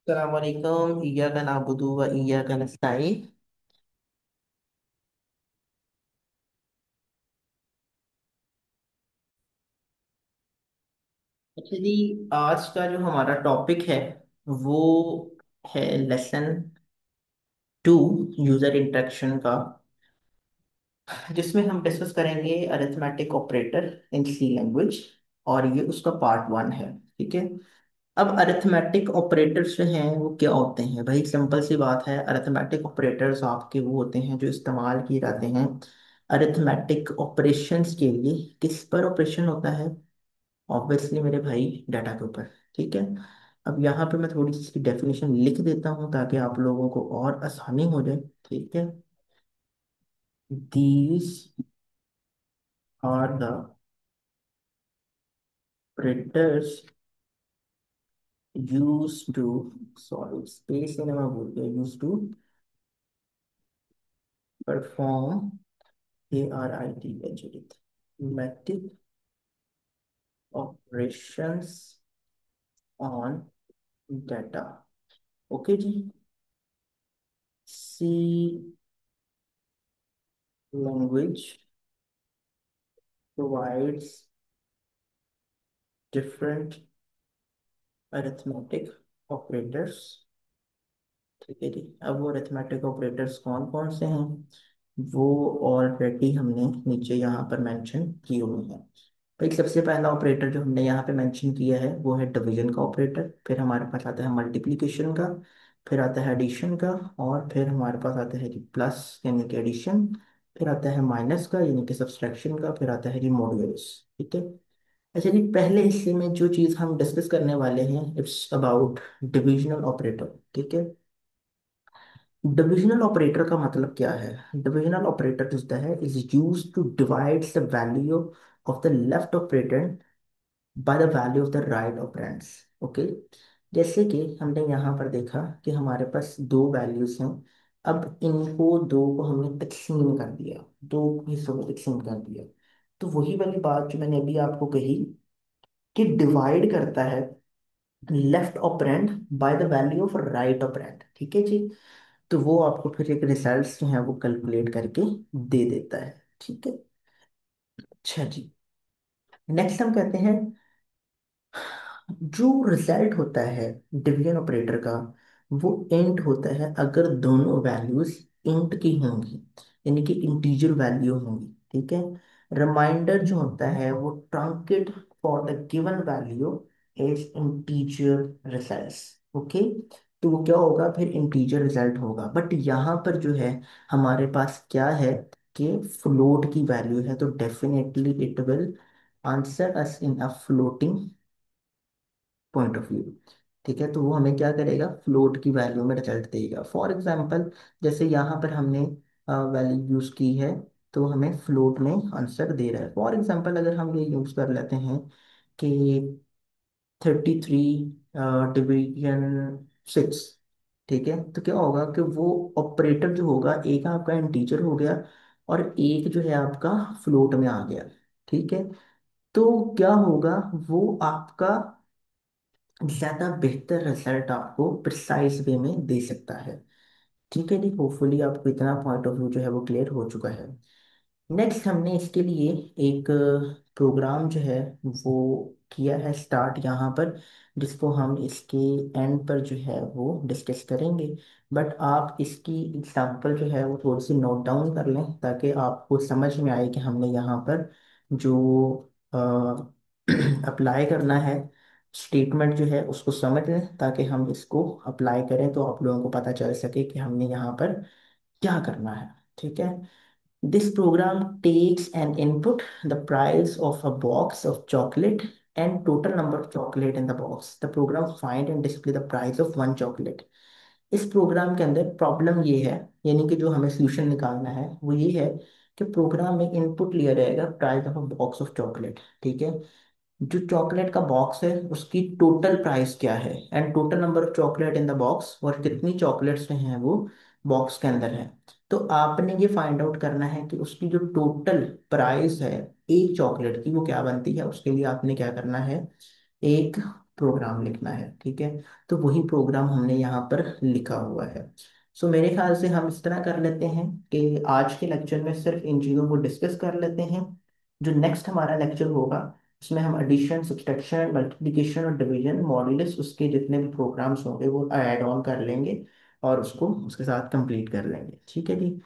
अस्सलामुअलैकुम इय्याका नअबुदु व इय्याका नस्तईन। एक्चुअली आज का जो हमारा टॉपिक है वो है लेसन 2, यूजर इंटरेक्शन का, जिसमें हम डिस्कस करेंगे अरिथमेटिक ऑपरेटर इन सी लैंग्वेज। और ये उसका पार्ट 1 है। ठीक है। अब अरिथमेटिक ऑपरेटर्स जो हैं वो क्या होते हैं भाई? सिंपल सी बात है, अरिथमेटिक ऑपरेटर्स आपके वो होते हैं जो इस्तेमाल किए जाते हैं अरिथमेटिक ऑपरेशंस के लिए। किस पर ऑपरेशन होता है? ऑब्वियसली मेरे भाई, डाटा के ऊपर। ठीक है। अब यहाँ पे मैं थोड़ी सी इसकी डेफिनेशन लिख देता हूँ ताकि आप लोगों को और आसानी हो जाए। ठीक है। These are the operators use to, sorry space लेना मैं भूल गया, यूज टू परफॉर्म, ARIT मैट्रिक ऑपरेशंस ऑन डाटा। ओके जी। C language provides different arithmetic operators. ठीक है जी। अब वो अरिथमेटिक ऑपरेटर्स कौन कौन से हैं वो ऑलरेडी हमने नीचे यहाँ पर मेंशन किए हुए हैं। भाई सबसे पहला ऑपरेटर जो हमने यहाँ पे मेंशन किया है वो है डिवीजन का ऑपरेटर। फिर हमारे पास आता है मल्टीप्लिकेशन का। फिर आता है एडिशन का। और फिर हमारे पास आता है जी प्लस यानी कि एडिशन। फिर आता है माइनस का यानी कि सब्सट्रैक्शन का। फिर आता है जी मॉड्यूलस। ठीक है। अच्छा जी, पहले हिस्से में जो चीज़ हम डिस्कस करने वाले हैं इट्स अबाउट डिविजनल ऑपरेटर। ठीक है। डिविजनल ऑपरेटर का मतलब क्या है? डिविजनल ऑपरेटर जो होता है is use to divide the value of the left operator by the value of the right operands. Okay. जैसे कि हमने यहाँ पर देखा कि हमारे पास दो वैल्यूज हैं। अब इनको दो को हमने तकसीम कर दिया, दो हिस्सों में तकसीम कर दिया। तो वही वाली बात जो मैंने अभी आपको कही कि डिवाइड करता है left operand bye the value of right operand. ठीक है जी। तो वो आपको फिर एक रिजल्ट्स जो है वो कैलकुलेट करके दे देता है। ठीक है। अच्छा जी। नेक्स्ट हम कहते हैं जो रिजल्ट होता है डिवीजन ऑपरेटर का वो इंट होता है अगर दोनों वैल्यूज इंट की होंगी, यानी कि इंटीजर वैल्यू होंगी। ठीक है। रिमाइंडर जो होता है वो truncate for the given value is integer results. Okay. तो वो क्या होगा फिर? इंटीजर रिजल्ट होगा। बट यहाँ पर जो है हमारे पास क्या है कि फ्लोट की वैल्यू है, तो definitely it will answer us in a floating point of view. ठीक है। तो वो हमें क्या करेगा? फ्लोट की वैल्यू में रिजल्ट देगा। फॉर एग्जांपल जैसे यहाँ पर हमने वैल्यू यूज की है तो हमें फ्लोट में आंसर दे रहा है। फॉर एग्जांपल अगर हम ये यूज कर लेते हैं कि 33 डिवीजन 6। ठीक है। तो क्या होगा कि वो ऑपरेटर जो होगा एक आपका इंटीजर हो गया और एक जो है आपका फ्लोट में आ गया। ठीक है। तो क्या होगा? वो आपका ज़्यादा बेहतर रिजल्ट आपको प्रिसाइज वे में दे सकता है। ठीक है जी। होपफुली आपको इतना पॉइंट ऑफ व्यू जो है वो क्लियर हो चुका है। नेक्स्ट हमने इसके लिए एक प्रोग्राम जो है वो किया है स्टार्ट यहाँ पर, जिसको हम इसके एंड पर जो है वो डिस्कस करेंगे। बट आप इसकी एग्जांपल जो है वो थोड़ी सी नोट डाउन कर लें ताकि आपको समझ में आए कि हमने यहाँ पर जो अप्लाई करना है स्टेटमेंट जो है उसको समझ लें ताकि हम इसको अप्लाई करें तो आप लोगों को पता चल सके कि हमने यहाँ पर क्या करना है। ठीक है। This program takes an input, the price of a box of chocolate and total number of chocolate in the box. The program find and display the price of one chocolate. इस प्रोग्राम के अंदर problem ये है, यानी कि जो हमें solution निकालना है वो ये है कि प्रोग्राम में इनपुट लिया जाएगा price of a box of chocolate. ठीक है। जो चॉकलेट का बॉक्स है उसकी टोटल प्राइस क्या है and total number of chocolate in the box, और कितनी चॉकलेट्स जो हैं वो बॉक्स के अंदर है। तो आपने ये फाइंड आउट करना है कि उसकी जो टोटल प्राइस है एक चॉकलेट की वो क्या बनती है। उसके लिए आपने क्या करना है? एक प्रोग्राम लिखना है, ठीक है। तो वही प्रोग्राम हमने यहाँ पर लिखा हुआ है। सो मेरे ख्याल से हम इस तरह कर लेते हैं कि आज के लेक्चर में सिर्फ इन चीज़ों को डिस्कस कर लेते हैं। जो नेक्स्ट हमारा लेक्चर होगा उसमें हम एडिशन, सब्सट्रैक्शन, मल्टीप्लिकेशन और डिवीजन, मॉड्यूलस, उसके जितने भी प्रोग्राम्स होंगे वो ऐड ऑन कर लेंगे और उसको उसके साथ कंप्लीट कर लेंगे, ठीक है जी।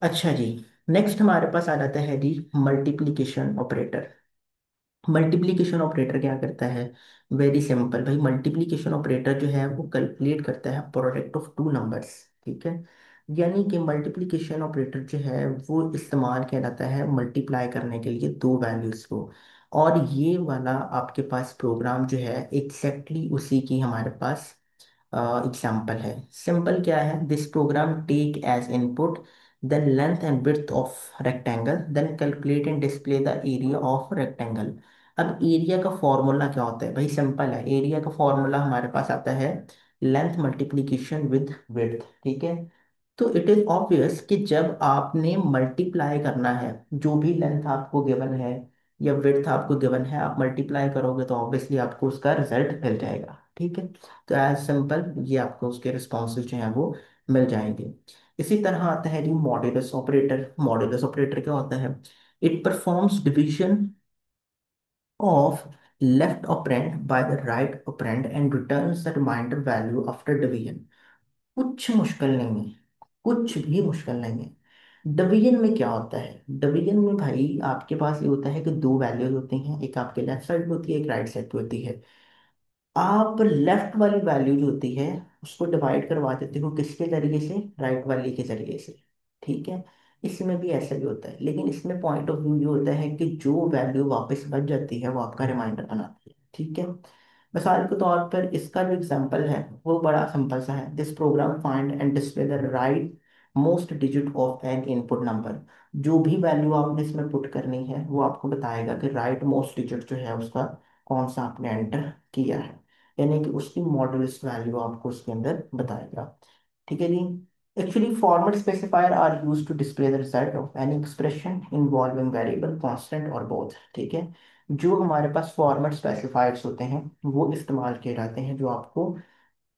अच्छा जी, नेक्स्ट हमारे पास आ जाता है जी मल्टीप्लिकेशन ऑपरेटर। मल्टीप्लिकेशन ऑपरेटर क्या करता है? वेरी सिंपल भाई, मल्टीप्लिकेशन ऑपरेटर जो है वो कैलकुलेट करता है प्रोडक्ट ऑफ टू नंबर्स, ठीक है। यानी कि मल्टीप्लिकेशन ऑपरेटर जो है वो इस्तेमाल किया जाता है मल्टीप्लाई करने के लिए दो वैल्यूज को। और ये वाला आपके पास प्रोग्राम जो है एग्जैक्टली उसी की हमारे पास एग्जाम्पल है। सिंपल क्या है, this program take as input then length and width of rectangle, then calculate and display the area of rectangle. अब एरिया का फॉर्मूला क्या होता है भाई? सिंपल है, एरिया का फॉर्मूला हमारे पास आता है लेंथ मल्टीप्लिकेशन विद विड्थ, ठीक है। तो इट इज ऑब्वियस कि जब आपने मल्टीप्लाई करना है, जो भी लेंथ आपको गिवन है या विड्थ आपको गिवन है, आप मल्टीप्लाई करोगे तो ऑब्वियसली आपको उसका रिजल्ट मिल जाएगा, ठीक है। तो एज सिंपल ये आपको उसके रिस्पॉन्सेज जो हैं वो मिल जाएंगे। इसी तरह आता है जी मॉड्यूलस ऑपरेटर। मॉड्यूलस ऑपरेटर क्या होता है? It performs division of left operand by the right operand and returns the remainder value after division। कुछ मुश्किल नहीं है, कुछ भी मुश्किल नहीं है। डिवीजन में क्या होता है? डिवीजन में भाई आपके पास ये होता है कि दो वैल्यूज होती हैं, एक आपके लेफ्ट साइड पे होती है, एक राइट साइड पे होती है। आप लेफ्ट वाली वैल्यू जो होती है उसको डिवाइड करवा देते हो किसके जरिए से? राइट वाली के जरिए से, ठीक है। इसमें भी ऐसा ही होता है, लेकिन इसमें पॉइंट ऑफ व्यू ये होता है कि जो वैल्यू वापस बच जाती है वो आपका रिमाइंडर बनाती है, ठीक है। मिसाल के तौर पर इसका जो एग्जांपल है वो बड़ा सिंपल सा है, this program find and display the right most digit of an input number. जो भी वैल्यू आपने इसमें पुट करनी है वो आपको बताएगा कि राइट मोस्ट डिजिट जो है उसका कौन सा आपने एंटर किया है, यानी कि उसकी मॉडुलस वैल्यू आपको उसके अंदर बताएगा, ठीक है जी। Actually format specifier are use to display the result of any expression involving variable constant और बोथ, ठीक है। जो हमारे पास फॉर्मेट स्पेसिफायर्स होते हैं वो इस्तेमाल किए जाते हैं, जो आपको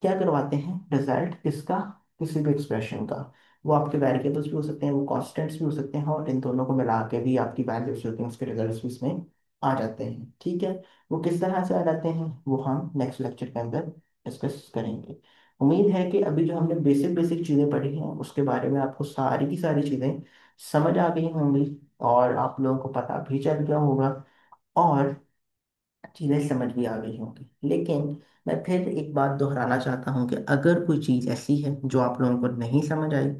क्या करवाते हैं? रिजल्ट किसका? किसी भी एक्सप्रेशन का। वो आपके वेरिएबल्स भी हो सकते हैं, वो कॉन्स्टेंट्स भी हो सकते हैं, और इन दोनों को मिला के भी आपकी वैल्यूज होती हैं, उसके रिजल्ट्स भी इसमें आ जाते हैं, ठीक है। वो किस तरह से आ जाते हैं वो हम नेक्स्ट लेक्चर के अंदर डिस्कस करेंगे। उम्मीद है कि अभी जो हमने बेसिक बेसिक चीज़ें पढ़ी हैं उसके बारे में आपको सारी की सारी चीज़ें समझ आ गई होंगी, और आप लोगों को पता भी चल गया होगा, और चीज़ें समझ भी आ गई होंगी। लेकिन मैं फिर एक बात दोहराना चाहता हूँ कि अगर कोई चीज़ ऐसी है जो आप लोगों को नहीं समझ आई,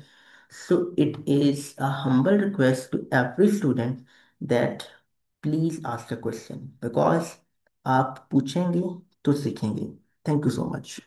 so it is a humble request to every student that please ask a question, because आप पूछेंगे तो सीखेंगे। Thank you so much.